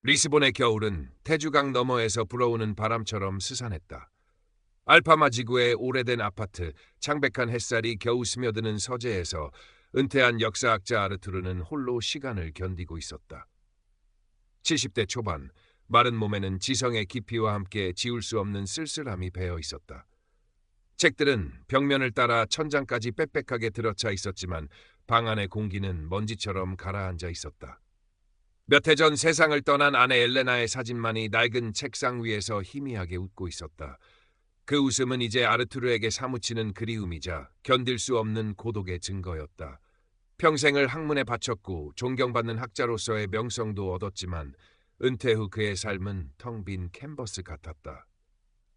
리스본의 겨울은 태주강 너머에서 불어오는 바람처럼 스산했다. 알파마 지구의 오래된 아파트, 창백한 햇살이 겨우 스며드는 서재에서 은퇴한 역사학자 아르투르는 홀로 시간을 견디고 있었다. 70대 초반, 마른 몸에는 지성의 깊이와 함께 지울 수 없는 쓸쓸함이 배어 있었다. 책들은 벽면을 따라 천장까지 빽빽하게 들어차 있었지만 방 안의 공기는 먼지처럼 가라앉아 있었다. 몇 해 전 세상을 떠난 아내 엘레나의 사진만이 낡은 책상 위에서 희미하게 웃고 있었다. 그 웃음은 이제 아르투르에게 사무치는 그리움이자 견딜 수 없는 고독의 증거였다. 평생을 학문에 바쳤고 존경받는 학자로서의 명성도 얻었지만 은퇴 후 그의 삶은 텅 빈 캔버스 같았다.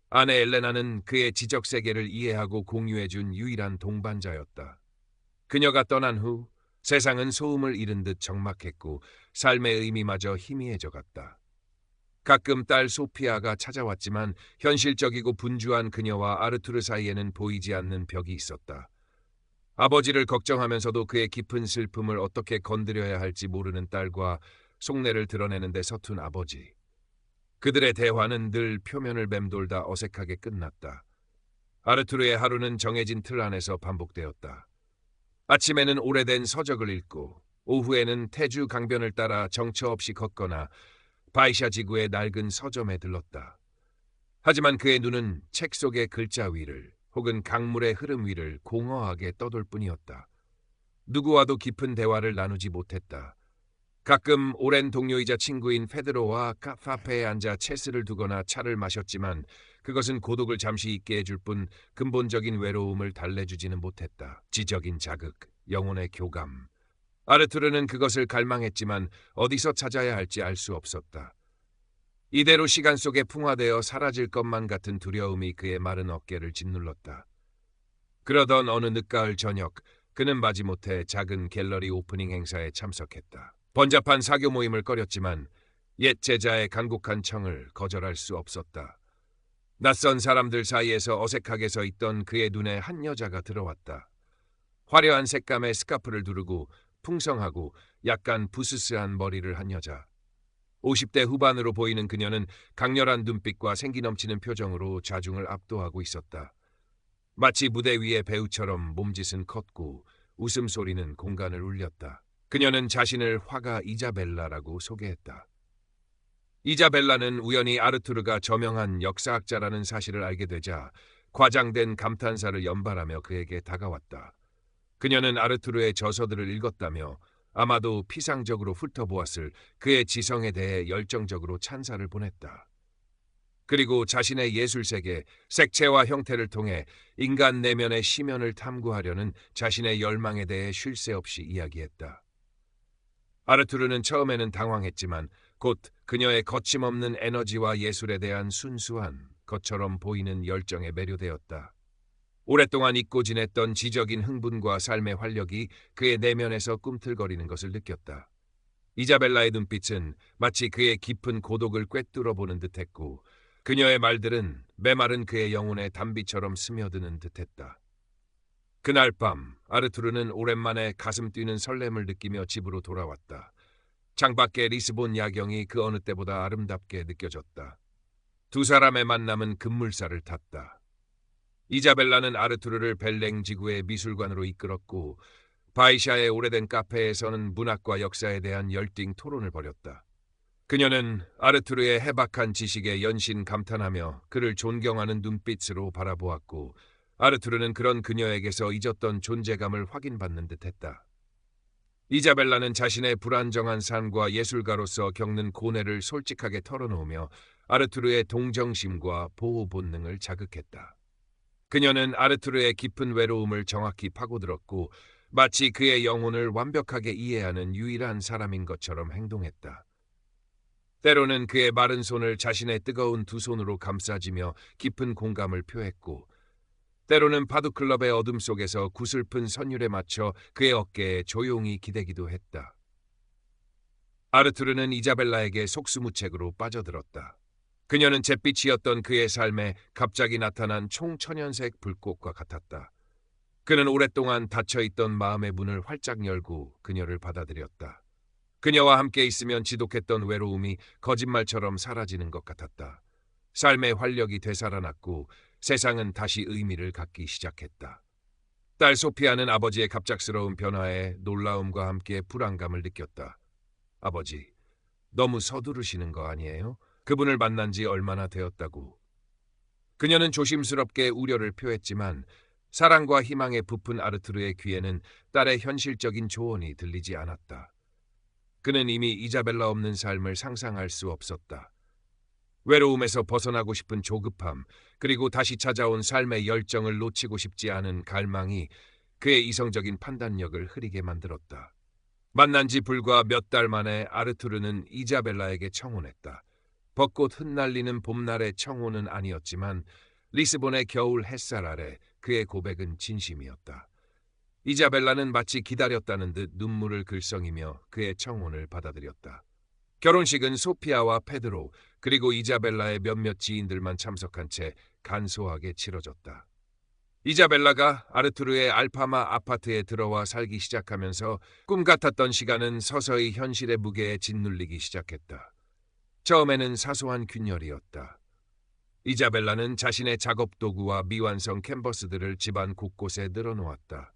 아내 엘레나는 그의 지적 세계를 이해하고 공유해준 유일한 동반자였다. 그녀가 떠난 후 세상은 소음을 잃은 듯 적막했고 삶의 의미마저 희미해져 갔다. 가끔 딸 소피아가 찾아왔지만 현실적이고 분주한 그녀와 아르투르 사이에는 보이지 않는 벽이 있었다. 아버지를 걱정하면서도 그의 깊은 슬픔을 어떻게 건드려야 할지 모르는 딸과 속내를 드러내는 데 서툰 아버지. 그들의 대화는 늘 표면을 맴돌다 어색하게 끝났다. 아르투르의 하루는 정해진 틀 안에서 반복되었다. 아침에는 오래된 서적을 읽고 오후에는 태주 강변을 따라 정처 없이 걷거나 바이샤 지구의 낡은 서점에 들렀다. 하지만 그의 눈은 책 속의 글자 위를 혹은 강물의 흐름 위를 공허하게 떠돌 뿐이었다. 누구와도 깊은 대화를 나누지 못했다. 가끔 오랜 동료이자 친구인 페드로와 카페에 앉아 체스를 두거나 차를 마셨지만 그것은 고독을 잠시 잊게 해줄 뿐 근본적인 외로움을 달래주지는 못했다. 지적인 자극, 영혼의 교감. 아르투르는 그것을 갈망했지만 어디서 찾아야 할지 알 수 없었다. 이대로 시간 속에 풍화되어 사라질 것만 같은 두려움이 그의 마른 어깨를 짓눌렀다. 그러던 어느 늦가을 저녁, 그는 마지못해 작은 갤러리 오프닝 행사에 참석했다. 번잡한 사교 모임을 꺼렸지만 옛 제자의 간곡한 청을 거절할 수 없었다. 낯선 사람들 사이에서 어색하게 서 있던 그의 눈에 한 여자가 들어왔다. 화려한 색감의 스카프를 두르고 풍성하고 약간 부스스한 머리를 한 여자. 50대 후반으로 보이는 그녀는 강렬한 눈빛과 생기 넘치는 표정으로 좌중을 압도하고 있었다. 마치 무대 위의 배우처럼 몸짓은 컸고 웃음소리는 공간을 울렸다. 그녀는 자신을 화가 이자벨라라고 소개했다. 이자벨라는 우연히 아르투르가 저명한 역사학자라는 사실을 알게 되자 과장된 감탄사를 연발하며 그에게 다가왔다. 그녀는 아르투르의 저서들을 읽었다며 아마도 피상적으로 훑어보았을 그의 지성에 대해 열정적으로 찬사를 보냈다. 그리고 자신의 예술세계, 색채와 형태를 통해 인간 내면의 심연을 탐구하려는 자신의 열망에 대해 쉴 새 없이 이야기했다. 아르투르는 처음에는 당황했지만 곧 그녀의 거침없는 에너지와 예술에 대한 순수한 것처럼 보이는 열정에 매료되었다. 오랫동안 잊고 지냈던 지적인 흥분과 삶의 활력이 그의 내면에서 꿈틀거리는 것을 느꼈다. 이자벨라의 눈빛은 마치 그의 깊은 고독을 꿰뚫어 보는 듯했고 그녀의 말들은 메마른 그의 영혼에 단비처럼 스며드는 듯했다. 그날 밤 아르투르는 오랜만에 가슴 뛰는 설렘을 느끼며 집으로 돌아왔다. 창밖의 리스본 야경이 그 어느 때보다 아름답게 느껴졌다. 두 사람의 만남은 급물살을 탔다. 이자벨라는 아르투르를 벨랭 지구의 미술관으로 이끌었고 바이샤의 오래된 카페에서는 문학과 역사에 대한 열띤 토론을 벌였다. 그녀는 아르투르의 해박한 지식에 연신 감탄하며 그를 존경하는 눈빛으로 바라보았고 아르투르는 그런 그녀에게서 잊었던 존재감을 확인받는 듯했다. 이자벨라는 자신의 불안정한 삶과 예술가로서 겪는 고뇌를 솔직하게 털어놓으며 아르투르의 동정심과 보호 본능을 자극했다. 그녀는 아르투르의 깊은 외로움을 정확히 파고들었고 마치 그의 영혼을 완벽하게 이해하는 유일한 사람인 것처럼 행동했다. 때로는 그의 마른 손을 자신의 뜨거운 두 손으로 감싸지며 깊은 공감을 표했고 때로는 파도클럽의 어둠 속에서 구슬픈 선율에 맞춰 그의 어깨에 조용히 기대기도 했다. 아르투르는 이자벨라에게 속수무책으로 빠져들었다. 그녀는 잿빛이었던 그의 삶에 갑자기 나타난 총천연색 불꽃과 같았다. 그는 오랫동안 닫혀있던 마음의 문을 활짝 열고 그녀를 받아들였다. 그녀와 함께 있으면 지독했던 외로움이 거짓말처럼 사라지는 것 같았다. 삶의 활력이 되살아났고 세상은 다시 의미를 갖기 시작했다. 딸 소피아는 아버지의 갑작스러운 변화에 놀라움과 함께 불안감을 느꼈다. 아버지, 너무 서두르시는 거 아니에요? 그분을 만난 지 얼마나 되었다고. 그녀는 조심스럽게 우려를 표했지만 사랑과 희망에 부푼 아르투르의 귀에는 딸의 현실적인 조언이 들리지 않았다. 그는 이미 이자벨라 없는 삶을 상상할 수 없었다. 외로움에서 벗어나고 싶은 조급함, 그리고 다시 찾아온 삶의 열정을 놓치고 싶지 않은 갈망이 그의 이성적인 판단력을 흐리게 만들었다. 만난 지 불과 몇 달 만에 아르투르는 이자벨라에게 청혼했다. 벚꽃 흩날리는 봄날의 청혼은 아니었지만 리스본의 겨울 햇살 아래 그의 고백은 진심이었다. 이자벨라는 마치 기다렸다는 듯 눈물을 글썽이며 그의 청혼을 받아들였다. 결혼식은 소피아와 페드로 그리고 이자벨라의 몇몇 지인들만 참석한 채 간소하게 치러졌다. 이자벨라가 아르투르의 알파마 아파트에 들어와 살기 시작하면서 꿈 같았던 시간은 서서히 현실의 무게에 짓눌리기 시작했다. 처음에는 사소한 균열이었다. 이자벨라는 자신의 작업 도구와 미완성 캔버스들을 집안 곳곳에 늘어놓았다.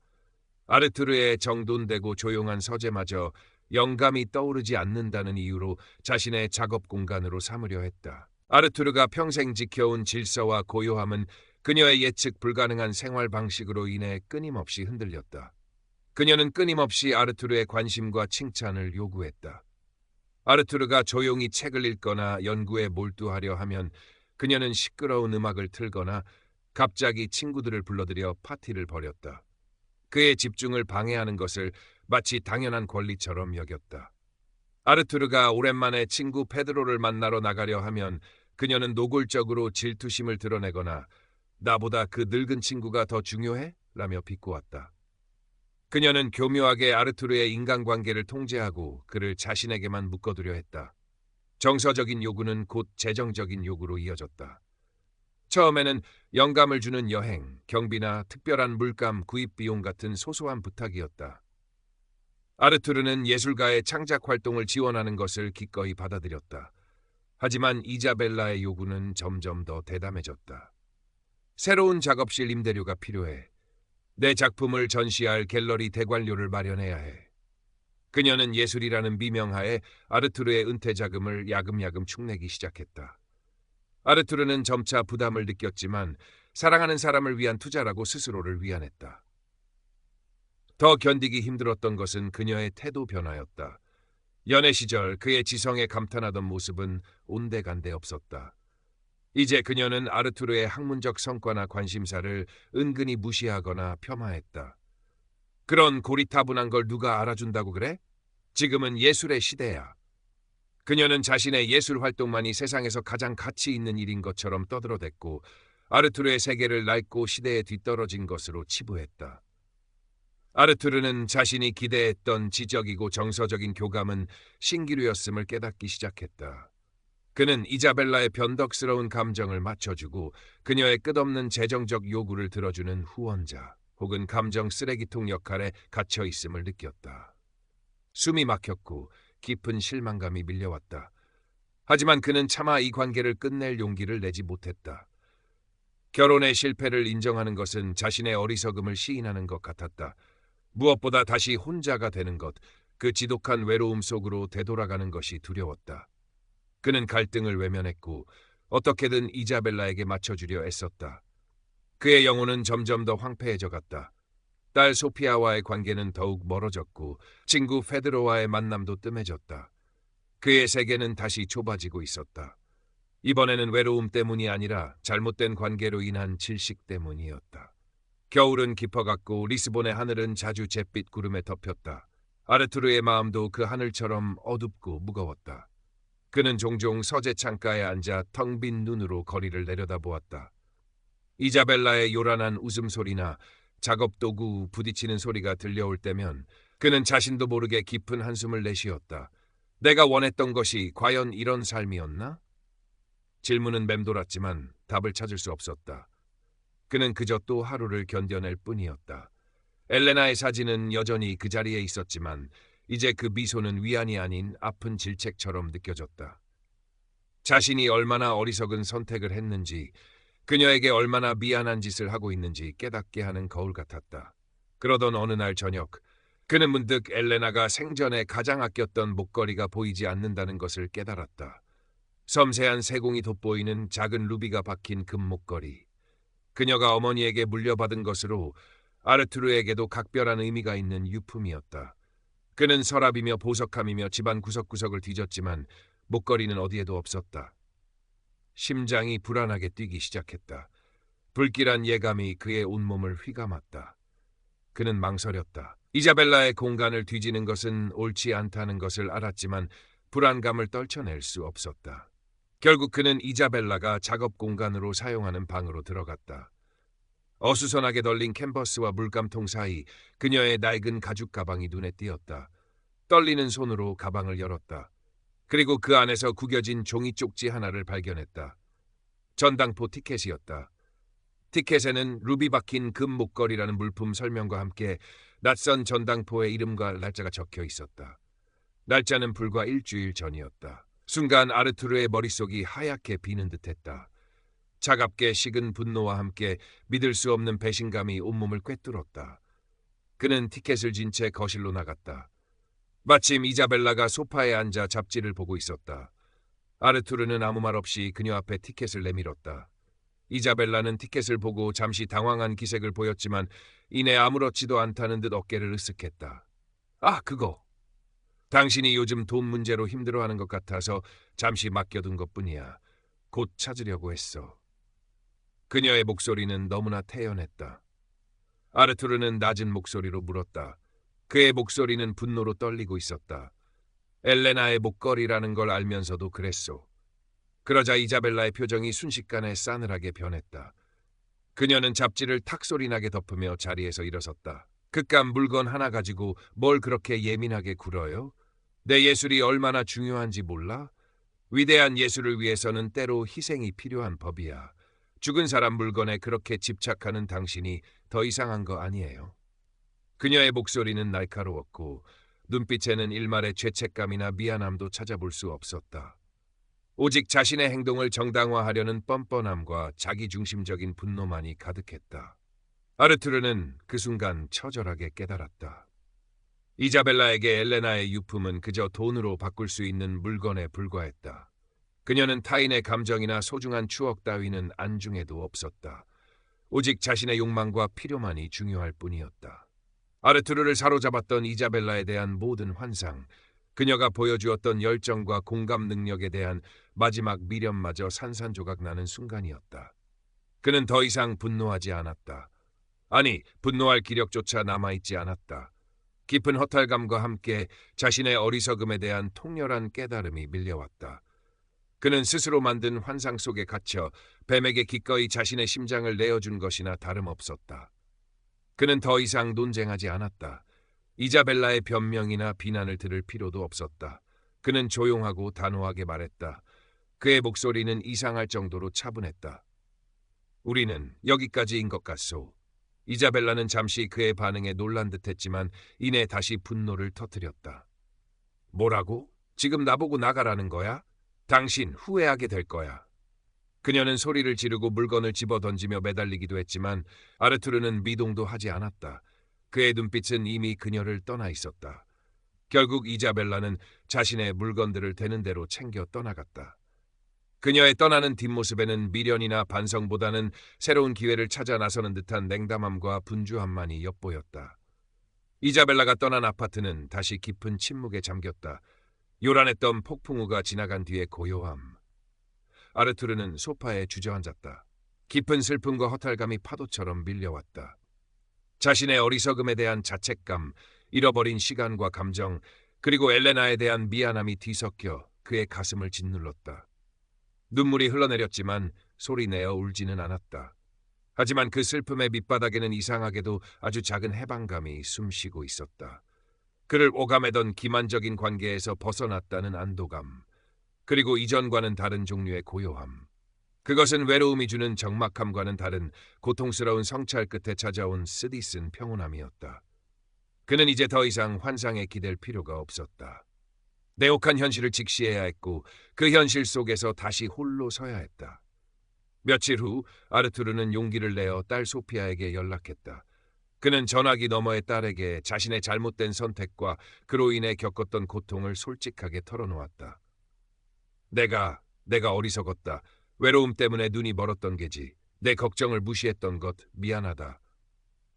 아르투르의 정돈되고 조용한 서재마저 영감이 떠오르지 않는다는 이유로 자신의 작업 공간으로 삼으려 했다. 아르투르가 평생 지켜온 질서와 고요함은 그녀의 예측 불가능한 생활 방식으로 인해 끊임없이 흔들렸다. 그녀는 끊임없이 아르투르의 관심과 칭찬을 요구했다. 아르투르가 조용히 책을 읽거나 연구에 몰두하려 하면 그녀는 시끄러운 음악을 틀거나 갑자기 친구들을 불러들여 파티를 벌였다. 그의 집중을 방해하는 것을 마치 당연한 권리처럼 여겼다. 아르투르가 오랜만에 친구 페드로를 만나러 나가려 하면 그녀는 노골적으로 질투심을 드러내거나 나보다 그 늙은 친구가 더 중요해? 라며 비꼬았다. 그녀는 교묘하게 아르투르의 인간관계를 통제하고 그를 자신에게만 묶어두려 했다. 정서적인 요구는 곧 재정적인 요구로 이어졌다. 처음에는 영감을 주는 여행, 경비나 특별한 물감 구입 비용 같은 소소한 부탁이었다. 아르투르는 예술가의 창작 활동을 지원하는 것을 기꺼이 받아들였다. 하지만 이자벨라의 요구는 점점 더 대담해졌다. 새로운 작업실 임대료가 필요해. 내 작품을 전시할 갤러리 대관료를 마련해야 해. 그녀는 예술이라는 미명하에 아르투르의 은퇴 자금을 야금야금 축내기 시작했다. 아르투르는 점차 부담을 느꼈지만 사랑하는 사람을 위한 투자라고 스스로를 위안했다. 더 견디기 힘들었던 것은 그녀의 태도 변화였다. 연애 시절 그의 지성에 감탄하던 모습은 온데간데 없었다. 이제 그녀는 아르투르의 학문적 성과나 관심사를 은근히 무시하거나 폄하했다. 그런 고리타분한 걸 누가 알아준다고 그래? 지금은 예술의 시대야. 그녀는 자신의 예술 활동만이 세상에서 가장 가치 있는 일인 것처럼 떠들어댔고 아르투르의 세계를 낡고 시대에 뒤떨어진 것으로 치부했다. 아르투르는 자신이 기대했던 지적이고 정서적인 교감은 신기루였음을 깨닫기 시작했다. 그는 이자벨라의 변덕스러운 감정을 맞춰주고 그녀의 끝없는 재정적 요구를 들어주는 후원자 혹은 감정 쓰레기통 역할에 갇혀 있음을 느꼈다. 숨이 막혔고 깊은 실망감이 밀려왔다. 하지만 그는 차마 이 관계를 끝낼 용기를 내지 못했다. 결혼의 실패를 인정하는 것은 자신의 어리석음을 시인하는 것 같았다. 무엇보다 다시 혼자가 되는 것, 그 지독한 외로움 속으로 되돌아가는 것이 두려웠다. 그는 갈등을 외면했고 어떻게든 이자벨라에게 맞춰주려 애썼다. 그의 영혼은 점점 더 황폐해져 갔다. 딸 소피아와의 관계는 더욱 멀어졌고 친구 페드로와의 만남도 뜸해졌다. 그의 세계는 다시 좁아지고 있었다. 이번에는 외로움 때문이 아니라 잘못된 관계로 인한 질식 때문이었다. 겨울은 깊어갔고 리스본의 하늘은 자주 잿빛 구름에 덮였다. 아르투르의 마음도 그 하늘처럼 어둡고 무거웠다. 그는 종종 서재 창가에 앉아 텅 빈 눈으로 거리를 내려다보았다. 이자벨라의 요란한 웃음소리나 작업 도구 부딪히는 소리가 들려올 때면 그는 자신도 모르게 깊은 한숨을 내쉬었다. 내가 원했던 것이 과연 이런 삶이었나? 질문은 맴돌았지만 답을 찾을 수 없었다. 그는 그저 또 하루를 견뎌낼 뿐이었다. 엘레나의 사진은 여전히 그 자리에 있었지만 이제 그 미소는 위안이 아닌 아픈 질책처럼 느껴졌다. 자신이 얼마나 어리석은 선택을 했는지, 그녀에게 얼마나 미안한 짓을 하고 있는지 깨닫게 하는 거울 같았다. 그러던 어느 날 저녁, 그는 문득 엘레나가 생전에 가장 아꼈던 목걸이가 보이지 않는다는 것을 깨달았다. 섬세한 세공이 돋보이는 작은 루비가 박힌 금 목걸이. 그녀가 어머니에게 물려받은 것으로 아르투르에게도 각별한 의미가 있는 유품이었다. 그는 서랍이며 보석함이며 집안 구석구석을 뒤졌지만 목걸이는 어디에도 없었다. 심장이 불안하게 뛰기 시작했다. 불길한 예감이 그의 온몸을 휘감았다. 그는 망설였다. 이자벨라의 공간을 뒤지는 것은 옳지 않다는 것을 알았지만 불안감을 떨쳐낼 수 없었다. 결국 그는 이자벨라가 작업 공간으로 사용하는 방으로 들어갔다. 어수선하게 널린 캔버스와 물감통 사이 그녀의 낡은 가죽 가방이 눈에 띄었다. 떨리는 손으로 가방을 열었다. 그리고 그 안에서 구겨진 종이 쪽지 하나를 발견했다. 전당포 티켓이었다. 티켓에는 루비 박힌 금 목걸이라는 물품 설명과 함께 낯선 전당포의 이름과 날짜가 적혀 있었다. 날짜는 불과 일주일 전이었다. 순간 아르투르의 머릿속이 하얗게 비는 듯했다. 차갑게 식은 분노와 함께 믿을 수 없는 배신감이 온몸을 꿰뚫었다. 그는 티켓을 진 채 거실로 나갔다. 마침 이자벨라가 소파에 앉아 잡지를 보고 있었다. 아르투르는 아무 말 없이 그녀 앞에 티켓을 내밀었다. 이자벨라는 티켓을 보고 잠시 당황한 기색을 보였지만 이내 아무렇지도 않다는 듯 어깨를 으쓱했다. 아, 그거. 당신이 요즘 돈 문제로 힘들어하는 것 같아서 잠시 맡겨둔 것뿐이야. 곧 찾으려고 했어. 그녀의 목소리는 너무나 태연했다. 아르투르는 낮은 목소리로 물었다. 그의 목소리는 분노로 떨리고 있었다. 엘레나의 목걸이라는 걸 알면서도 그랬소. 그러자 이자벨라의 표정이 순식간에 싸늘하게 변했다. 그녀는 잡지를 탁 소리나게 덮으며 자리에서 일어섰다. 그깟 물건 하나 가지고 뭘 그렇게 예민하게 굴어요? 내 예술이 얼마나 중요한지 몰라? 위대한 예술을 위해서는 때로 희생이 필요한 법이야. 죽은 사람 물건에 그렇게 집착하는 당신이 더 이상한 거 아니에요? 그녀의 목소리는 날카로웠고 눈빛에는 일말의 죄책감이나 미안함도 찾아볼 수 없었다. 오직 자신의 행동을 정당화하려는 뻔뻔함과 자기중심적인 분노만이 가득했다. 아르투르는 그 순간 처절하게 깨달았다. 이자벨라에게 엘레나의 유품은 그저 돈으로 바꿀 수 있는 물건에 불과했다. 그녀는 타인의 감정이나 소중한 추억 따위는 안중에도 없었다. 오직 자신의 욕망과 필요만이 중요할 뿐이었다. 아르투르를 사로잡았던 이자벨라에 대한 모든 환상, 그녀가 보여주었던 열정과 공감 능력에 대한 마지막 미련마저 산산조각 나는 순간이었다. 그는 더 이상 분노하지 않았다. 아니, 분노할 기력조차 남아있지 않았다. 깊은 허탈감과 함께 자신의 어리석음에 대한 통렬한 깨달음이 밀려왔다. 그는 스스로 만든 환상 속에 갇혀 뱀에게 기꺼이 자신의 심장을 내어준 것이나 다름없었다. 그는 더 이상 논쟁하지 않았다. 이자벨라의 변명이나 비난을 들을 필요도 없었다. 그는 조용하고 단호하게 말했다. 그의 목소리는 이상할 정도로 차분했다. 우리는 여기까지인 것 같소. 이자벨라는 잠시 그의 반응에 놀란 듯했지만 이내 다시 분노를 터뜨렸다. 뭐라고? 지금 나보고 나가라는 거야? 당신 후회하게 될 거야. 그녀는 소리를 지르고 물건을 집어던지며 매달리기도 했지만 아르투르는 미동도 하지 않았다. 그의 눈빛은 이미 그녀를 떠나 있었다. 결국 이자벨라는 자신의 물건들을 되는 대로 챙겨 떠나갔다. 그녀의 떠나는 뒷모습에는 미련이나 반성보다는 새로운 기회를 찾아 나서는 듯한 냉담함과 분주함만이 엿보였다. 이자벨라가 떠난 아파트는 다시 깊은 침묵에 잠겼다. 요란했던 폭풍우가 지나간 뒤의 고요함. 아르투르는 소파에 주저앉았다. 깊은 슬픔과 허탈감이 파도처럼 밀려왔다. 자신의 어리석음에 대한 자책감, 잃어버린 시간과 감정, 그리고 엘레나에 대한 미안함이 뒤섞여 그의 가슴을 짓눌렀다. 눈물이 흘러내렸지만 소리내어 울지는 않았다. 하지만 그 슬픔의 밑바닥에는 이상하게도 아주 작은 해방감이 숨쉬고 있었다. 그를 오가매던 기만적인 관계에서 벗어났다는 안도감, 그리고 이전과는 다른 종류의 고요함. 그것은 외로움이 주는 적막함과는 다른 고통스러운 성찰 끝에 찾아온 쓰디쓴 평온함이었다. 그는 이제 더 이상 환상에 기댈 필요가 없었다. 내혹한 현실을 직시해야 했고 그 현실 속에서 다시 홀로 서야 했다. 며칠 후 아르투르는 용기를 내어 딸 소피아에게 연락했다. 그는 전화기 너머의 딸에게 자신의 잘못된 선택과 그로 인해 겪었던 고통을 솔직하게 털어놓았다. 내가 어리석었다. 외로움 때문에 눈이 멀었던 게지. 내 걱정을 무시했던 것 미안하다.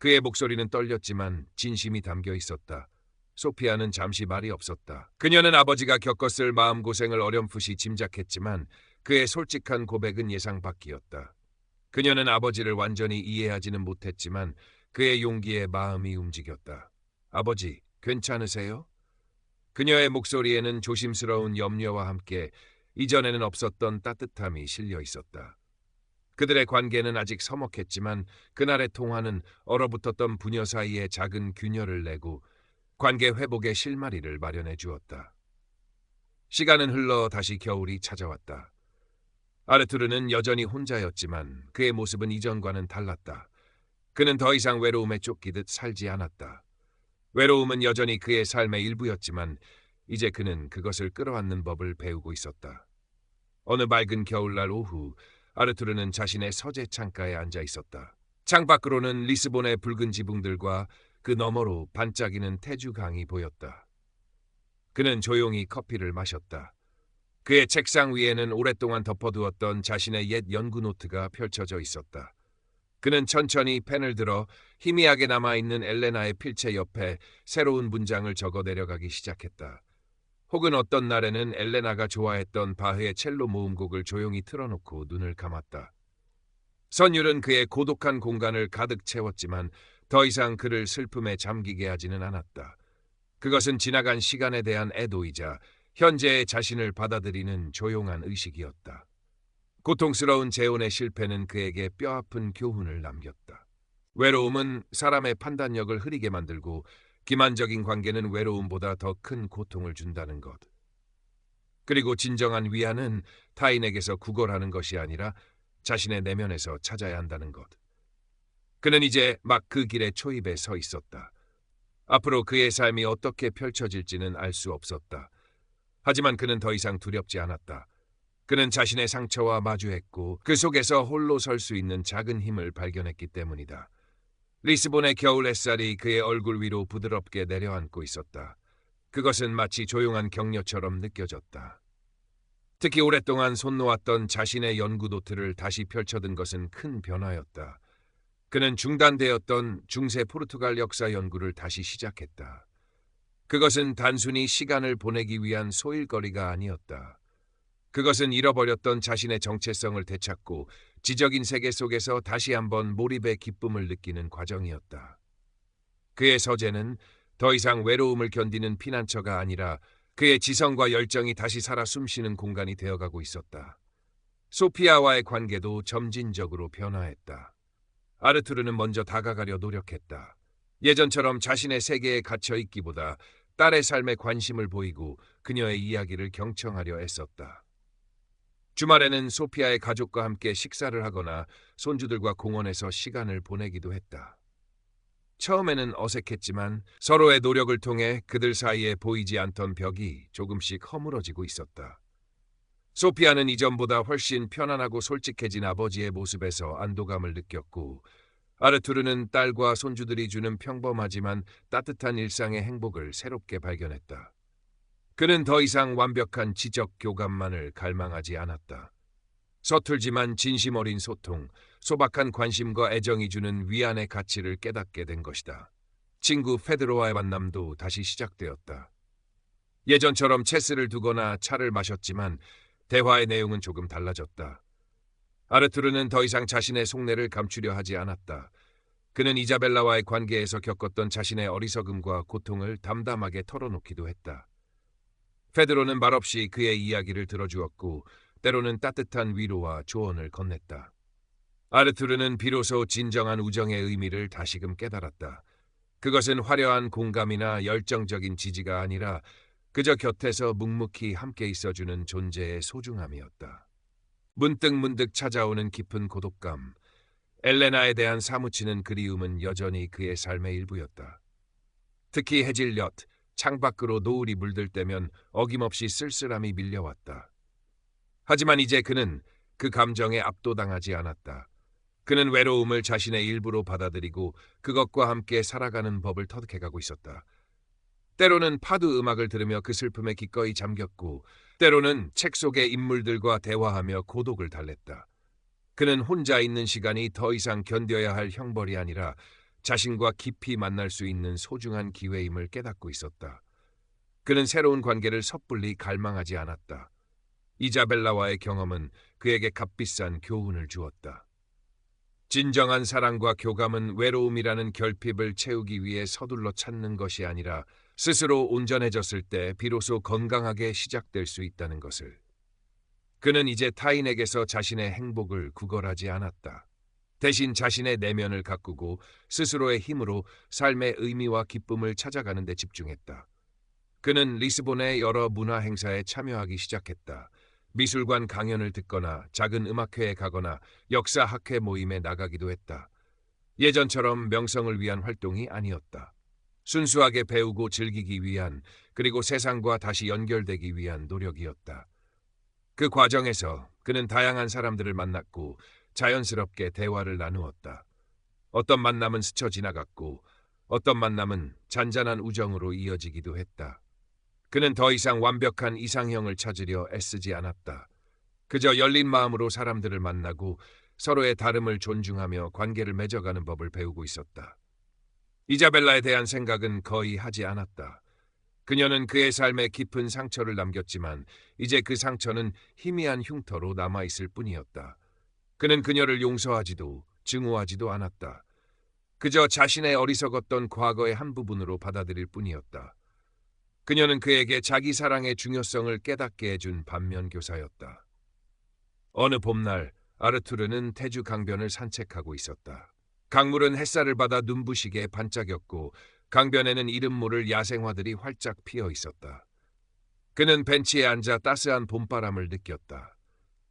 그의 목소리는 떨렸지만 진심이 담겨 있었다. 소피아는 잠시 말이 없었다. 그녀는 아버지가 겪었을 마음고생을 어렴풋이 짐작했지만 그의 솔직한 고백은 예상 밖이었다. 그녀는 아버지를 완전히 이해하지는 못했지만 그의 용기에 마음이 움직였다. 아버지, 괜찮으세요? 그녀의 목소리에는 조심스러운 염려와 함께 이전에는 없었던 따뜻함이 실려 있었다. 그들의 관계는 아직 서먹했지만 그날의 통화는 얼어붙었던 부녀 사이에 작은 균열을 내고 관계 회복의 실마리를 마련해 주었다. 시간은 흘러 다시 겨울이 찾아왔다. 아르투르는 여전히 혼자였지만 그의 모습은 이전과는 달랐다. 그는 더 이상 외로움에 쫓기듯 살지 않았다. 외로움은 여전히 그의 삶의 일부였지만 이제 그는 그것을 끌어안는 법을 배우고 있었다. 어느 맑은 겨울날 오후 아르투르는 자신의 서재 창가에 앉아 있었다. 창밖으로는 리스본의 붉은 지붕들과 그 너머로 반짝이는 테주강이 보였다. 그는 조용히 커피를 마셨다. 그의 책상 위에는 오랫동안 덮어두었던 자신의 옛 연구 노트가 펼쳐져 있었다. 그는 천천히 펜을 들어 희미하게 남아있는 엘레나의 필체 옆에 새로운 문장을 적어 내려가기 시작했다. 혹은 어떤 날에는 엘레나가 좋아했던 바흐의 첼로 모음곡을 조용히 틀어놓고 눈을 감았다. 선율은 그의 고독한 공간을 가득 채웠지만 더 이상 그를 슬픔에 잠기게 하지는 않았다. 그것은 지나간 시간에 대한 애도이자 현재의 자신을 받아들이는 조용한 의식이었다. 고통스러운 재혼의 실패는 그에게 뼈아픈 교훈을 남겼다. 외로움은 사람의 판단력을 흐리게 만들고 기만적인 관계는 외로움보다 더 큰 고통을 준다는 것. 그리고 진정한 위안은 타인에게서 구걸하는 것이 아니라 자신의 내면에서 찾아야 한다는 것. 그는 이제 막 그 길의 초입에 서 있었다. 앞으로 그의 삶이 어떻게 펼쳐질지는 알 수 없었다. 하지만 그는 더 이상 두렵지 않았다. 그는 자신의 상처와 마주했고 그 속에서 홀로 설 수 있는 작은 힘을 발견했기 때문이다. 리스본의 겨울 햇살이 그의 얼굴 위로 부드럽게 내려앉고 있었다. 그것은 마치 조용한 격려처럼 느껴졌다. 특히 오랫동안 손 놓았던 자신의 연구 노트를 다시 펼쳐든 것은 큰 변화였다. 그는 중단되었던 중세 포르투갈 역사 연구를 다시 시작했다. 그것은 단순히 시간을 보내기 위한 소일거리가 아니었다. 그것은 잃어버렸던 자신의 정체성을 되찾고 지적인 세계 속에서 다시 한번 몰입의 기쁨을 느끼는 과정이었다. 그의 서재는 더 이상 외로움을 견디는 피난처가 아니라 그의 지성과 열정이 다시 살아 숨쉬는 공간이 되어가고 있었다. 소피아와의 관계도 점진적으로 변화했다. 아르투르는 먼저 다가가려 노력했다. 예전처럼 자신의 세계에 갇혀 있기보다 딸의 삶에 관심을 보이고 그녀의 이야기를 경청하려 애썼다. 주말에는 소피아의 가족과 함께 식사를 하거나 손주들과 공원에서 시간을 보내기도 했다. 처음에는 어색했지만 서로의 노력을 통해 그들 사이에 보이지 않던 벽이 조금씩 허물어지고 있었다. 소피아는 이전보다 훨씬 편안하고 솔직해진 아버지의 모습에서 안도감을 느꼈고 아르투르는 딸과 손주들이 주는 평범하지만 따뜻한 일상의 행복을 새롭게 발견했다. 그는 더 이상 완벽한 지적 교감만을 갈망하지 않았다. 서툴지만 진심 어린 소통, 소박한 관심과 애정이 주는 위안의 가치를 깨닫게 된 것이다. 친구 페드로와의 만남도 다시 시작되었다. 예전처럼 체스를 두거나 차를 마셨지만 대화의 내용은 조금 달라졌다. 아르투르는 더 이상 자신의 속내를 감추려 하지 않았다. 그는 이자벨라와의 관계에서 겪었던 자신의 어리석음과 고통을 담담하게 털어놓기도 했다. 페드로는 말없이 그의 이야기를 들어주었고 때로는 따뜻한 위로와 조언을 건넸다. 아르투르는 비로소 진정한 우정의 의미를 다시금 깨달았다. 그것은 화려한 공감이나 열정적인 지지가 아니라 그저 곁에서 묵묵히 함께 있어주는 존재의 소중함이었다. 문득 찾아오는 깊은 고독감, 엘레나에 대한 사무치는 그리움은 여전히 그의 삶의 일부였다. 특히 해질녘 창밖으로 노을이 물들 때면 어김없이 쓸쓸함이 밀려왔다. 하지만 이제 그는 그 감정에 압도당하지 않았다. 그는 외로움을 자신의 일부로 받아들이고 그것과 함께 살아가는 법을 터득해가고 있었다. 때로는 파도 음악을 들으며 그 슬픔에 기꺼이 잠겼고, 때로는 책 속의 인물들과 대화하며 고독을 달랬다. 그는 혼자 있는 시간이 더 이상 견뎌야 할 형벌이 아니라 자신과 깊이 만날 수 있는 소중한 기회임을 깨닫고 있었다. 그는 새로운 관계를 섣불리 갈망하지 않았다. 이자벨라와의 경험은 그에게 값비싼 교훈을 주었다. 진정한 사랑과 교감은 외로움이라는 결핍을 채우기 위해 서둘러 찾는 것이 아니라 스스로 온전해졌을 때 비로소 건강하게 시작될 수 있다는 것을. 그는 이제 타인에게서 자신의 행복을 구걸하지 않았다. 대신 자신의 내면을 가꾸고 스스로의 힘으로 삶의 의미와 기쁨을 찾아가는 데 집중했다. 그는 리스본의 여러 문화 행사에 참여하기 시작했다. 미술관 강연을 듣거나 작은 음악회에 가거나 역사학회 모임에 나가기도 했다. 예전처럼 명성을 위한 활동이 아니었다. 순수하게 배우고 즐기기 위한, 그리고 세상과 다시 연결되기 위한 노력이었다. 그 과정에서 그는 다양한 사람들을 만났고 자연스럽게 대화를 나누었다. 어떤 만남은 스쳐 지나갔고 어떤 만남은 잔잔한 우정으로 이어지기도 했다. 그는 더 이상 완벽한 이상형을 찾으려 애쓰지 않았다. 그저 열린 마음으로 사람들을 만나고 서로의 다름을 존중하며 관계를 맺어가는 법을 배우고 있었다. 이자벨라에 대한 생각은 거의 하지 않았다. 그녀는 그의 삶에 깊은 상처를 남겼지만 이제 그 상처는 희미한 흉터로 남아있을 뿐이었다. 그는 그녀를 용서하지도 증오하지도 않았다. 그저 자신의 어리석었던 과거의 한 부분으로 받아들일 뿐이었다. 그녀는 그에게 자기 사랑의 중요성을 깨닫게 해준 반면교사였다. 어느 봄날 아르투르는 태주 강변을 산책하고 있었다. 강물은 햇살을 받아 눈부시게 반짝였고 강변에는 이름 모를 야생화들이 활짝 피어 있었다. 그는 벤치에 앉아 따스한 봄바람을 느꼈다.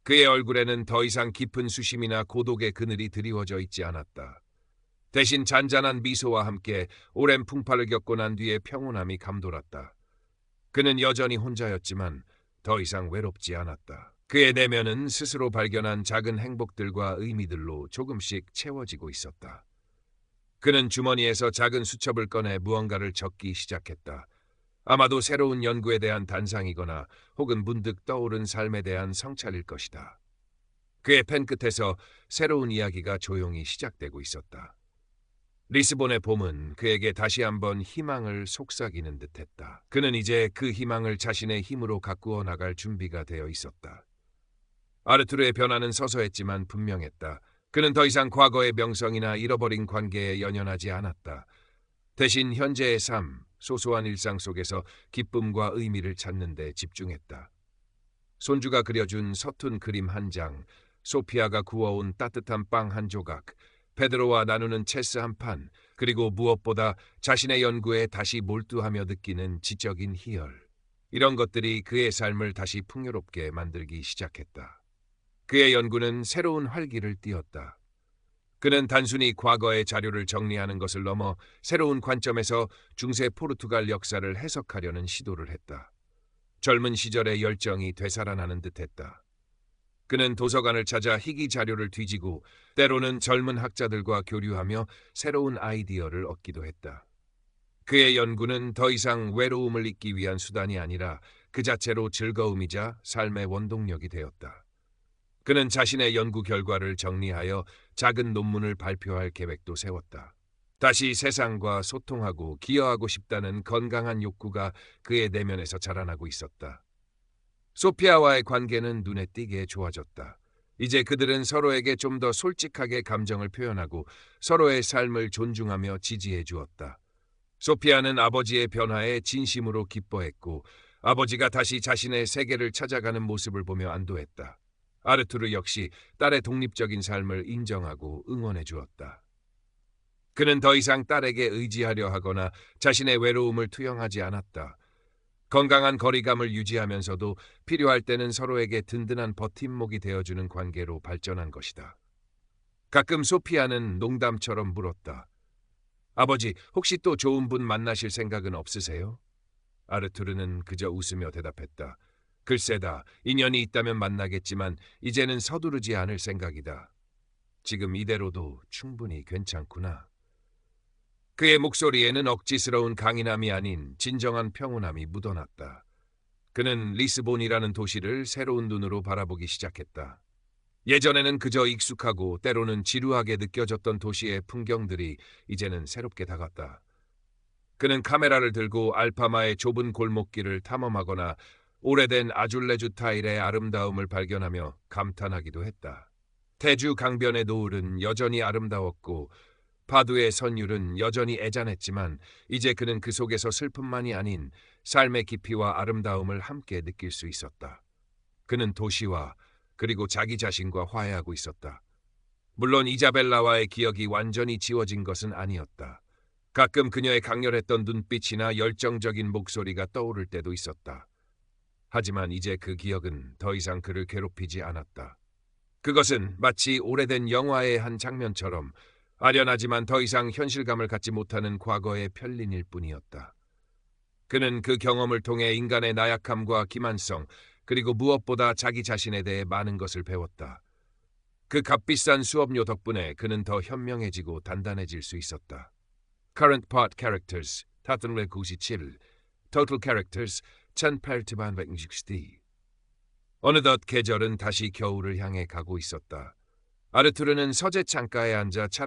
그의 얼굴에는 더 이상 깊은 수심이나 고독의 그늘이 드리워져 있지 않았다. 대신 잔잔한 미소와 함께 오랜 풍파를 겪고 난 뒤의 평온함이 감돌았다. 그는 여전히 혼자였지만 더 이상 외롭지 않았다. 그의 내면은 스스로 발견한 작은 행복들과 의미들로 조금씩 채워지고 있었다. 그는 주머니에서 작은 수첩을 꺼내 무언가를 적기 시작했다. 아마도 새로운 연구에 대한 단상이거나 혹은 문득 떠오른 삶에 대한 성찰일 것이다. 그의 펜 끝에서 새로운 이야기가 조용히 시작되고 있었다. 리스본의 봄은 그에게 다시 한번 희망을 속삭이는 듯했다. 그는 이제 그 희망을 자신의 힘으로 가꾸어 나갈 준비가 되어 있었다. 아르투르의 변화는 서서했지만 분명했다. 그는 더 이상 과거의 명성이나 잃어버린 관계에 연연하지 않았다. 대신 현재의 삶, 소소한 일상 속에서 기쁨과 의미를 찾는 데 집중했다. 손주가 그려준 서툰 그림 한 장, 소피아가 구워온 따뜻한 빵 한 조각, 페드로와 나누는 체스 한 판, 그리고 무엇보다 자신의 연구에 다시 몰두하며 느끼는 지적인 희열. 이런 것들이 그의 삶을 다시 풍요롭게 만들기 시작했다. 그의 연구는 새로운 활기를 띠었다. 그는 단순히 과거의 자료를 정리하는 것을 넘어 새로운 관점에서 중세 포르투갈 역사를 해석하려는 시도를 했다. 젊은 시절의 열정이 되살아나는 듯했다. 그는 도서관을 찾아 희귀 자료를 뒤지고 때로는 젊은 학자들과 교류하며 새로운 아이디어를 얻기도 했다. 그의 연구는 더 이상 외로움을 잊기 위한 수단이 아니라 그 자체로 즐거움이자 삶의 원동력이 되었다. 그는 자신의 연구 결과를 정리하여 작은 논문을 발표할 계획도 세웠다. 다시 세상과 소통하고 기여하고 싶다는 건강한 욕구가 그의 내면에서 자라나고 있었다. 소피아와의 관계는 눈에 띄게 좋아졌다. 이제 그들은 서로에게 좀 더 솔직하게 감정을 표현하고 서로의 삶을 존중하며 지지해 주었다. 소피아는 아버지의 변화에 진심으로 기뻐했고 아버지가 다시 자신의 세계를 찾아가는 모습을 보며 안도했다. 아르투르 역시 딸의 독립적인 삶을 인정하고 응원해 주었다. 그는 더 이상 딸에게 의지하려 하거나 자신의 외로움을 투영하지 않았다. 건강한 거리감을 유지하면서도 필요할 때는 서로에게 든든한 버팀목이 되어주는 관계로 발전한 것이다. 가끔 소피아는 농담처럼 물었다. 아버지, 혹시 또 좋은 분 만나실 생각은 없으세요? 아르투르는 그저 웃으며 대답했다. 글쎄다, 인연이 있다면 만나겠지만 이제는 서두르지 않을 생각이다. 지금 이대로도 충분히 괜찮구나. 그의 목소리에는 억지스러운 강인함이 아닌 진정한 평온함이 묻어났다. 그는 리스본이라는 도시를 새로운 눈으로 바라보기 시작했다. 예전에는 그저 익숙하고 때로는 지루하게 느껴졌던 도시의 풍경들이 이제는 새롭게 다갔다. 그는 카메라를 들고 알파마의 좁은 골목길을 탐험하거나 오래된 아줄레주 타일의 아름다움을 발견하며 감탄하기도 했다. 태주 강변의 노을은 여전히 아름다웠고 파두의 선율은 여전히 애잔했지만 이제 그는 그 속에서 슬픔만이 아닌 삶의 깊이와 아름다움을 함께 느낄 수 있었다. 그는 도시와 그리고 자기 자신과 화해하고 있었다. 물론 이자벨라와의 기억이 완전히 지워진 것은 아니었다. 가끔 그녀의 강렬했던 눈빛이나 열정적인 목소리가 떠오를 때도 있었다. 하지만 이제 그 기억은 더 이상 그를 괴롭히지 않았다. 그것은 마치 오래된 영화의 한 장면처럼 아련하지만 더 이상 현실감을 갖지 못하는 과거의 편린일 뿐이었다. 그는 그 경험을 통해 인간의 나약함과 기만성, 그리고 무엇보다 자기 자신에 대해 많은 것을 배웠다. 그 값비싼 수업료 덕분에 그는 더 현명해지고 단단해질 수 있었다. Current Part Characters 497 Total Characters 1860. 어느덧 계절은 다시 겨울을 향해 가고 있었다. 아르투르는 서재 창가에 앉아 차를